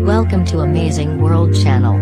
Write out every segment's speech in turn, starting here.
Welcome to Amazing World Channel.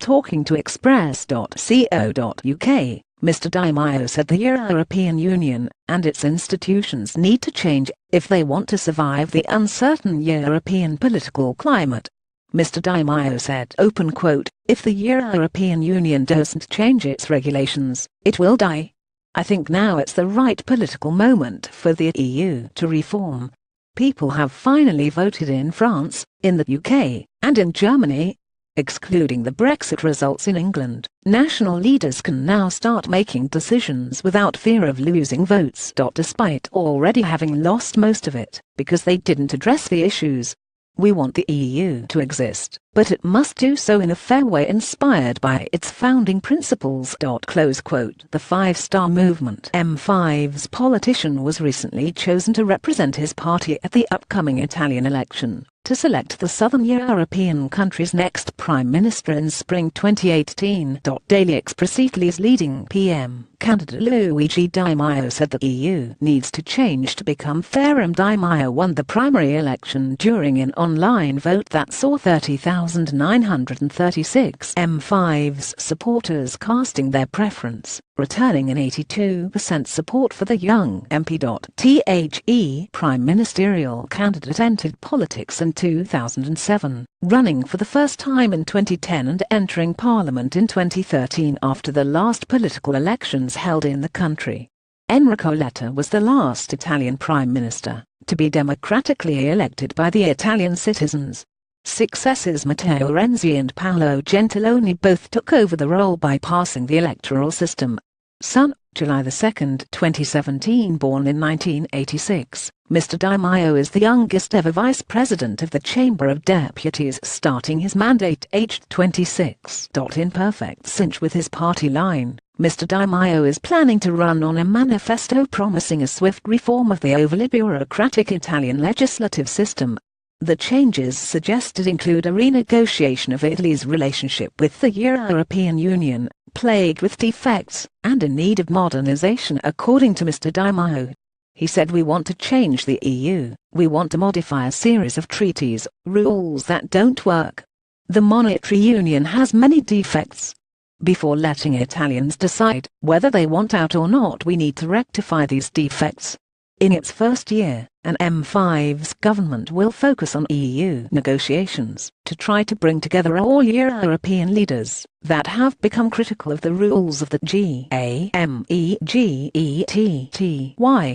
Talking to Express.co.uk, Mr. Di Maio said the European Union and its institutions need to change if they want to survive the uncertain European political climate. Mr. Di Maio said, open quote, "If the European Union doesn't change its regulations, it will die. I think now it's the right political moment for the EU to reform. People have finally voted in France, in the UK, and in Germany. Excluding the Brexit results in England, national leaders can now start making decisions without fear of losing votes, despite already having lost most of it, because they didn't address the issues. We want the EU to exist, but it must do so in a fair way inspired by its founding principles." Close quote. The Five-Star Movement M5's politician was recently chosen to represent his party at the upcoming Italian election, to select the southern European country's next prime minister in spring 2018. Daily Express Italy's leading PM candidate Luigi Di Maio said the EU needs to change to become fairer. Di Maio won the primary election during an online vote that saw 30,936 M5's supporters casting their preference, returning an 82% support for the young MP.The prime ministerial candidate entered politics in 2007, running for the first time in 2010 and entering parliament in 2013 after the last political elections held in the country. Enrico Letta was the last Italian prime minister to be democratically elected by the Italian citizens. Successors Matteo Renzi and Paolo Gentiloni both took over the role bypassing the electoral system. Son, July 2, 2017. Born in 1986, Mr. Di Maio is the youngest ever vice president of the Chamber of Deputies, starting his mandate aged 26. In perfect sync with his party line, Mr. Di Maio is planning to run on a manifesto promising a swift reform of the overly bureaucratic Italian legislative system. The changes suggested include a renegotiation of Italy's relationship with the European Union, plagued with defects and in need of modernization, according to Mr. Di Maio. He said, "We want to change the EU. We want to modify a series of treaties, rules that don't work. The monetary union has many defects. Before letting Italians decide whether they want out or not, we need to rectify these defects." In its first year, an M5's government will focus on EU negotiations to try to bring together all European leaders that have become critical of the rules of the GAMEGETTY.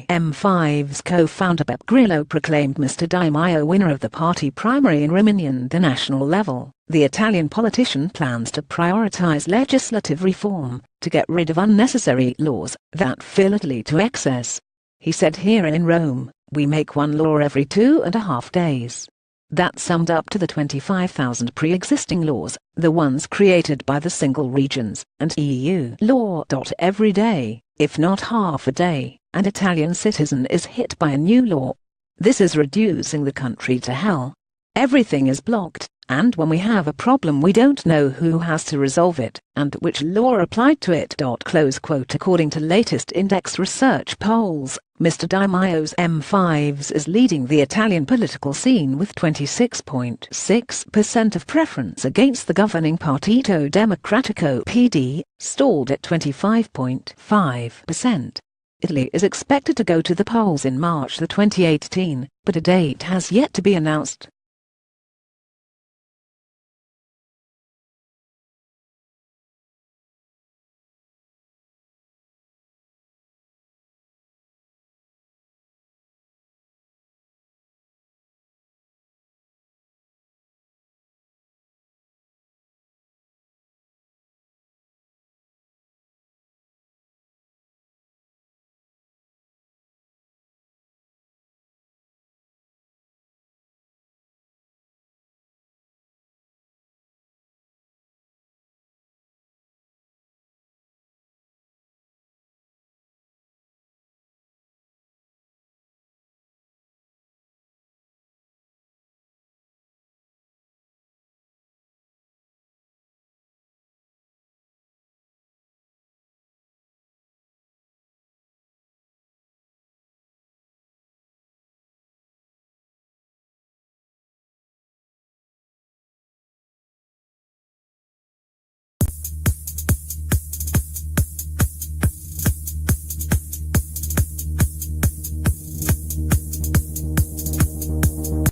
M5's co-founder Beppe Grillo proclaimed Mr. Di Maio winner of the party primary in Rimini. On the national level, the Italian politician plans to prioritize legislative reform to get rid of unnecessary laws that fill Italy to excess. He said, "Here in Rome, we make one law every 2.5 days. That summed up to the 25,000 pre-existing laws, the ones created by the single regions, and EU law. Every day, if not half a day, an Italian citizen is hit by a new law. This is reducing the country to hell. Everything is blocked, and when we have a problem we don't know who has to resolve it, and which law applied to it." Close quote. According to latest index research polls, Mr. Di Maio's M5's is leading the Italian political scene with 26.6% of preference against the governing Partito Democratico (PD), stalled at 25.5%. Italy is expected to go to the polls in March 2018, but a date has yet to be announced.